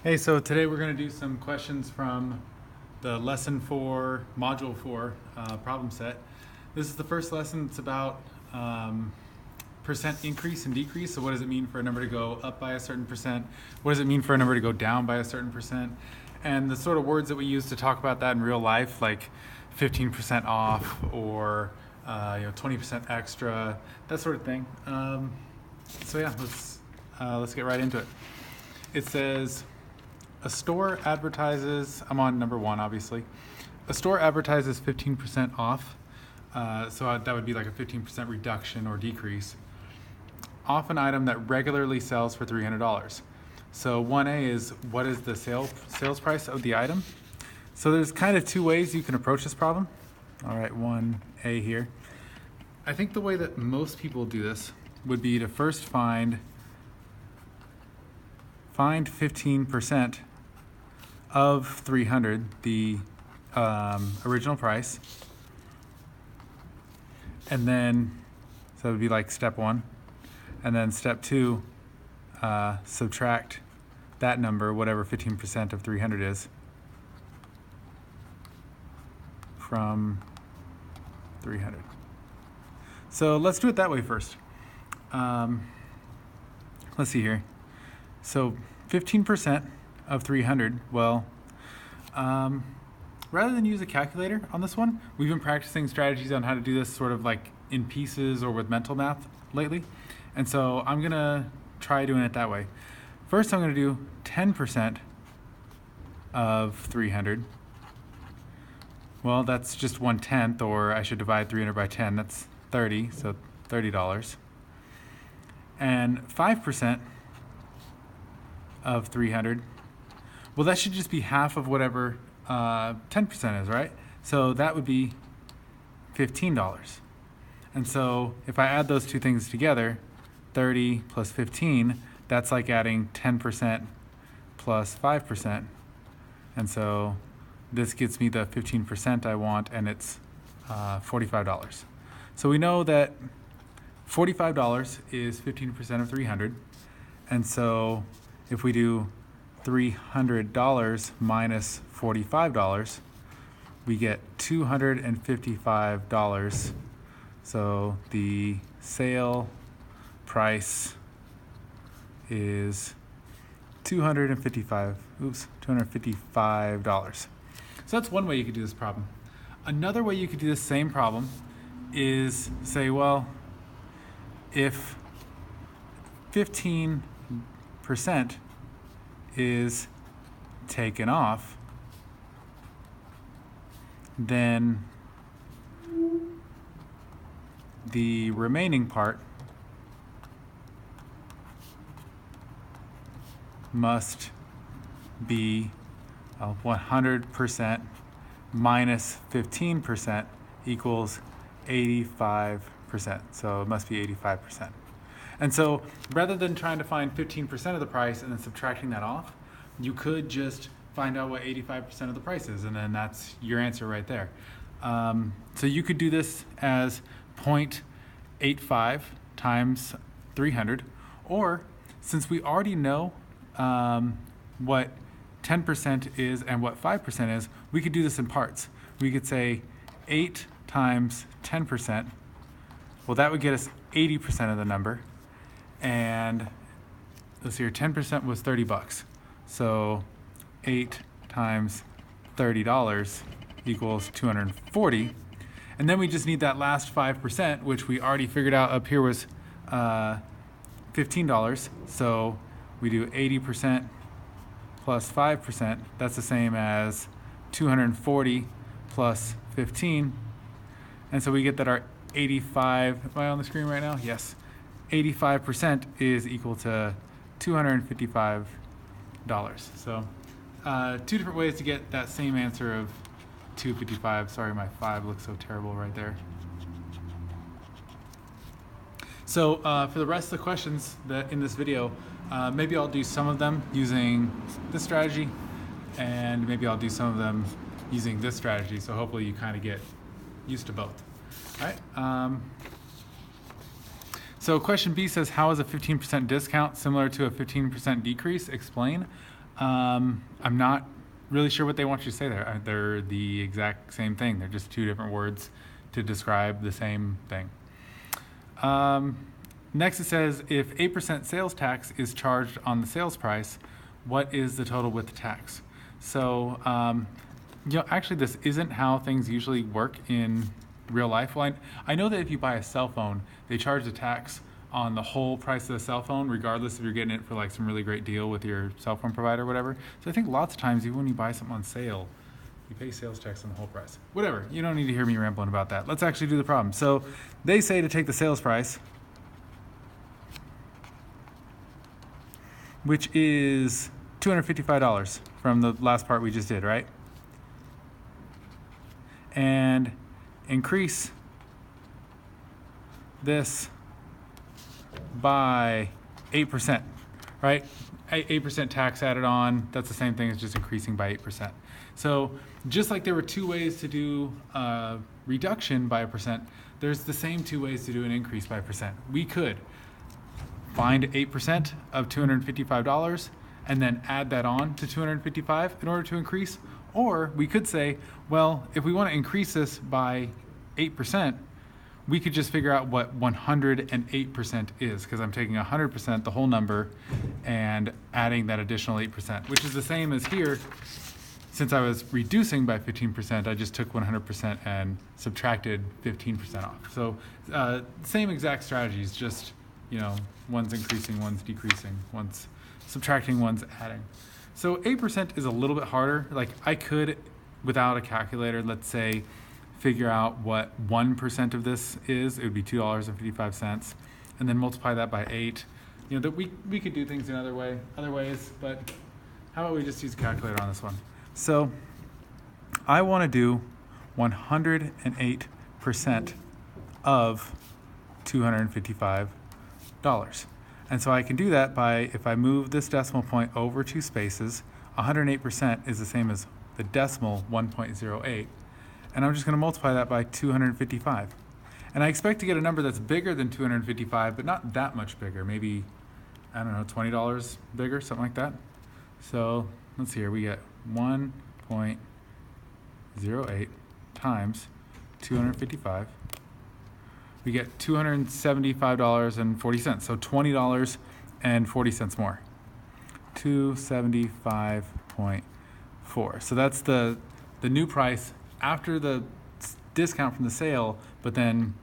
Hey, so today we're going to do some questions from the lesson 4, module 4 problem set. This is the first lesson. It's about percent increase and decrease. So what does it mean for a number to go up by a certain percent? What does it mean for a number to go down by a certain percent? And the sort of words that we use to talk about that in real life, like 15% off or 20% extra, that sort of thing. So yeah, let's get right into it. It says, a store advertises, I'm on number 1 obviously. A store advertises 15% off, so that would be like a 15% reduction or decrease, off an item that regularly sells for $300. So 1A is, what is the sales price of the item? So there's kind of 2 ways you can approach this problem. All right, 1A here. I think the way that most people do this would be to first find 15% of 300, the original price, and then, so it would be like step 1, and then step 2, subtract that number, whatever 15% of 300 is, from 300. So let's do it that way first. Let's see here. So 15% of 300, well, rather than use a calculator on this one, we've been practicing strategies on how to do this sort of like in pieces or with mental math lately. And so I'm going to try doing it that way. First, I'm going to do 10% of 300. Well, that's just 1/10, or I should divide 300 by 10. That's 30, so $30. And 5% of 300, well, that should just be half of whatever 10% is, right? So that would be $15. And so if I add those two things together, 30 plus 15, that's like adding 10% plus 5%. And so this gets me the 15% I want, and it's $45. So we know that $45 is 15% of 300. And so if we do $300 minus $45, we get $255. So the sale price is $255. So that's one way you could do this problem. Another way you could do the same problem is say, well, if 15% is taken off, then the remaining part must be 100% minus 15% equals 85%. So it must be 85%. And so rather than trying to find 15% of the price and then subtracting that off, you could just find out what 85% of the price is, and then that's your answer right there. So you could do this as 0.85 times 300, or since we already know what 10% is and what 5% is, we could do this in parts. We could say 8 times 10%, well, that would get us 80% of the number. And let's see here, 10% was $30. So 8 times $30 equals 240. And then we just need that last 5%, which we already figured out up here was $15. So we do 80% plus 5%. That's the same as 240 plus 15. And so we get that our 85, am I on the screen right now? Yes. 85% is equal to $255. So 2 different ways to get that same answer of 255. Sorry, my 5 looks so terrible right there. So for the rest of the questions that in this video, maybe I'll do some of them using this strategy, and maybe I'll do some of them using this strategy. So hopefully you kind of get used to both. All right. So question B says, how is a 15% discount similar to a 15% decrease? Explain. I'm not really sure what they want you to say there. They're the exact same thing. They're just two different words to describe the same thing. Next it says, if 8% sales tax is charged on the sales price, what is the total with the tax? So, actually this isn't how things usually work in real life. Well, I know that if you buy a cell phone, they charge the tax on the whole price of the cell phone, regardless if you're getting it for like some really great deal with your cell phone provider or whatever. So I think lots of times, even when you buy something on sale, you pay sales tax on the whole price. Whatever, you don't need to hear me rambling about that. Let's actually do the problem. So they say to take the sales price, which is $255 from the last part we just did, right? And increase this by 8%, right? 8% tax added on, that's the same thing as just increasing by 8%. So just like there were two ways to do reduction by a percent, there's the same two ways to do an increase by a percent. We could find 8% of $255 and then add that on to 255 in order to increase. Or we could say, well, if we want to increase this by 8%, we could just figure out what 108% is, because I'm taking 100%, the whole number, and adding that additional 8%, which is the same as here. Since I was reducing by 15%, I just took 100% and subtracted 15% off. So same exact strategies, just one's increasing, one's decreasing, one's subtracting, one's adding. So 8% is a little bit harder. Like I could, without a calculator, let's say, figure out what 1% of this is. It would be $2.55, and then multiply that by 8. That we could do things in other ways, but how about we just use a calculator on this one? So I want to do 108% of $255. And so I can do that by, if I move this decimal point over 2 spaces, 108% is the same as the decimal 1.08. And I'm just going to multiply that by 255. And I expect to get a number that's bigger than 255, but not that much bigger. Maybe, I don't know, $20 bigger, something like that. So let's see here. We get 1.08 times 255. We get $275.40. So $20.40 more. 275.4. So that's the new price after the discount from the sale, but then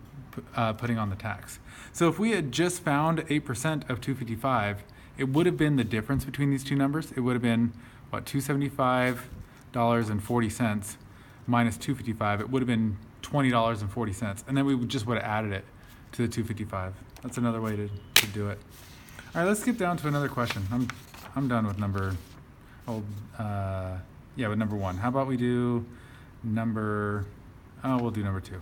putting on the tax. So if we had just found 8% of 255, it would have been the difference between these two numbers. It would have been, what, $275.40 minus 255. It would have been $20.40. And then we would have added it to the 255. That's another way to do it. All right, let's skip down to another question. I'm done with number one. How about we do we'll do number 2.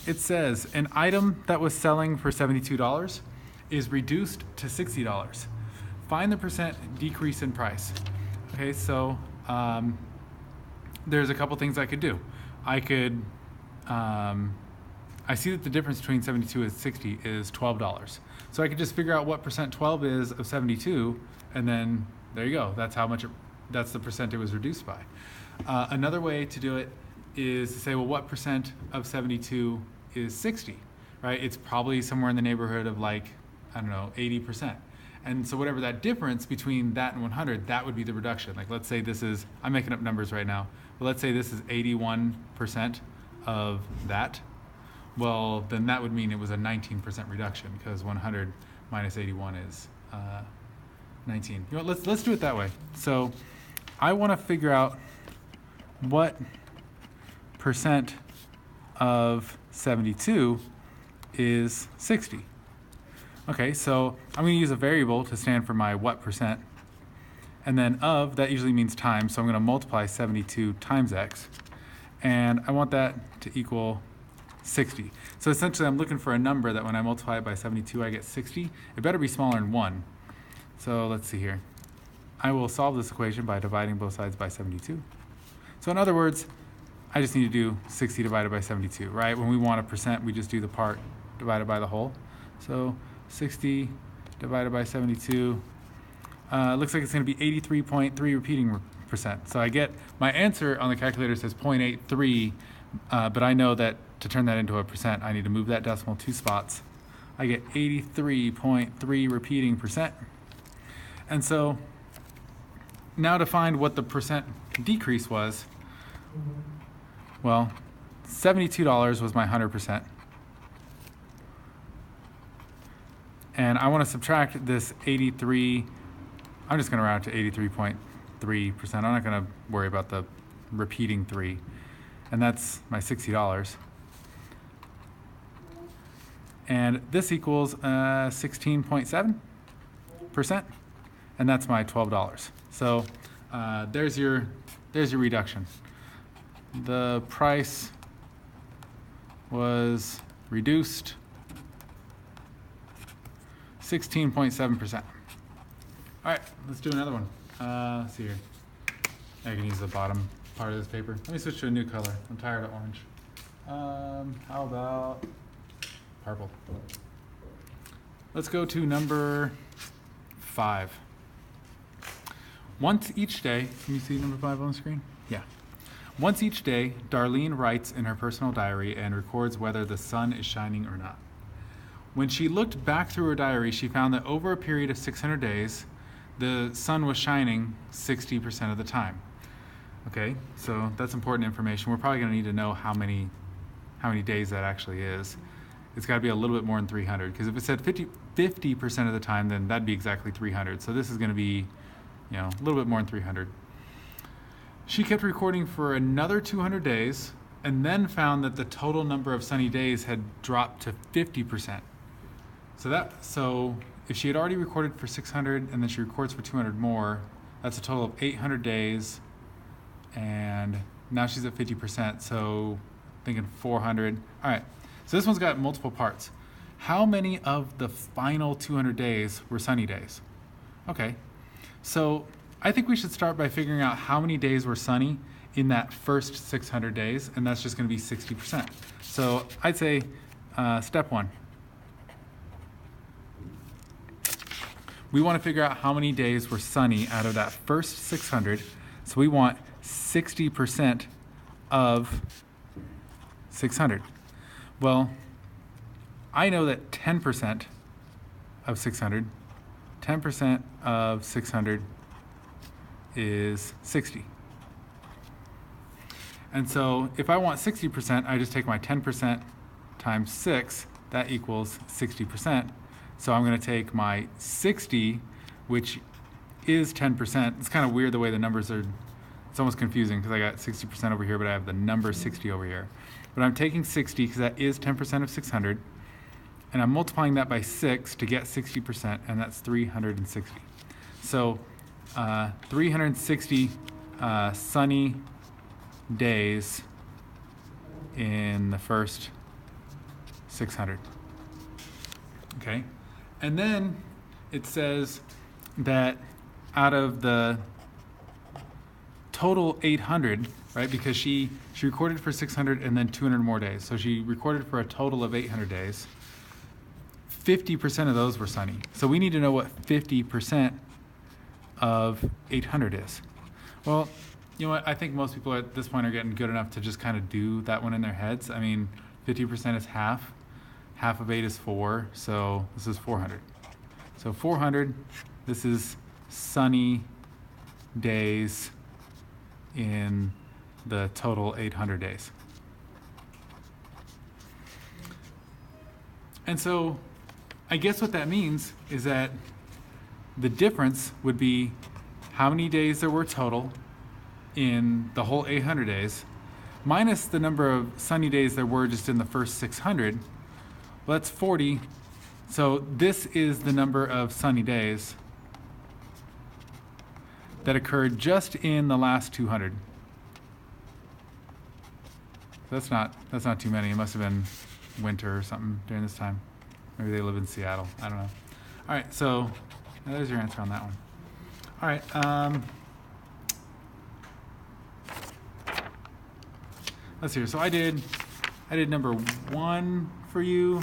It says an item that was selling for $72 is reduced to $60. Find the percent decrease in price. Okay, so there's a couple things I could do. I could, I see that the difference between 72 and 60 is $12. So I could just figure out what percent 12 is of 72, and then there you go. That's that's the percent it was reduced by. Another way to do it is to say, well, what percent of 72 is 60, right? It's probably somewhere in the neighborhood of 80%. And so whatever that difference between that and 100, that would be the reduction. Like let's say this is, I'm making up numbers right now, but let's say this is 81% of that. Well, then that would mean it was a 19% reduction, because 100 minus 81 is 19. Let's do it that way. So I want to figure out what percent of 72 is 60. Okay, so I'm going to use a variable to stand for my what percent. And then of, that usually means times, so I'm going to multiply 72 times x. And I want that to equal 60. So essentially I'm looking for a number that when I multiply it by 72, I get 60. It better be smaller than 1. So let's see here. I will solve this equation by dividing both sides by 72. So in other words, I just need to do 60 divided by 72, right? When we want a percent, we just do the part divided by the whole. So 60 divided by 72, looks like it's going to be 83.3 repeating percent. So I get, my answer on the calculator says 0.83, but I know that to turn that into a percent, I need to move that decimal 2 spots. I get 83.3 repeating percent. And so now to find what the percent decrease was, well, $72 was my 100%. And I want to subtract this 83, I'm just going to round it to 83.3%. I'm not going to worry about the repeating 3. And that's my $60. And this equals 16.7%. And that's my $12. So there's your reduction. The price was reduced 16.7%. All right, let's do another one. Let's see here. I can use the bottom part of this paper. Let me switch to a new color. I'm tired of orange. How about purple? Let's go to number 5. Once each day, can you see number 5 on the screen? Yeah. Once each day, Darlene writes in her personal diary and records whether the sun is shining or not. When she looked back through her diary, she found that over a period of 600 days, the sun was shining 60% of the time. Okay, so that's important information. We're probably going to need to know how many days that actually is. It's got to be a little bit more than 300, because if it said 50% of the time, then that'd be exactly 300. So this is going to be, a little bit more than 300. She kept recording for another 200 days and then found that the total number of sunny days had dropped to 50%. So if she had already recorded for 600 and then she records for 200 more, that's a total of 800 days, and now she's at 50%, so thinking 400. All right, so this one's got multiple parts. How many of the final 200 days were sunny days? Okay, so I think we should start by figuring out how many days were sunny in that first 600 days, and that's just going to be 60%. So I'd say step 1. We want to figure out how many days were sunny out of that first 600. So we want 60% of 600. Well, I know that 10% of 600 is 60. And so if I want 60%, I just take my 10% times 6, that equals 60%. So I'm going to take my 60, which is 10%. It's kind of weird the way the numbers are, it's almost confusing because I got 60% over here, but I have the number 60 over here. But I'm taking 60 because that is 10% of 600, and I'm multiplying that by 6 to get 60%, and that's 360. So 360 sunny days in the first 600. Okay, and then it says that out of the total 800, right, because she recorded for 600 and then 200 more days, so she recorded for a total of 800 days. 50% of those were sunny. So we need to know what 50% of 800 is. Well, you know what? I think most people at this point are getting good enough to just kind of do that one in their heads. I mean, 50% is half. Half of 8 is 4, so this is 400. So 400, this is sunny days in the total 800 days. And so I guess what that means is that the difference would be how many days there were total in the whole 800 days minus the number of sunny days there were just in the first 600. Well, that's 40. So this is the number of sunny days that occurred just in the last 200. That's not too many. It must have been winter or something during this time. Maybe they live in Seattle. I don't know. All right, so there's your answer on that one. All right. Let's see here. So I did number 1 for you.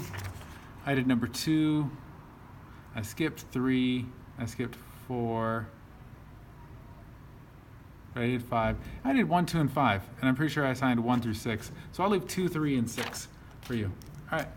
I did number 2. I skipped 3. I skipped 4. I did 5. I did 1, 2, and 5, and I'm pretty sure I assigned 1 through 6. So I'll leave 2, 3, and 6 for you. All right.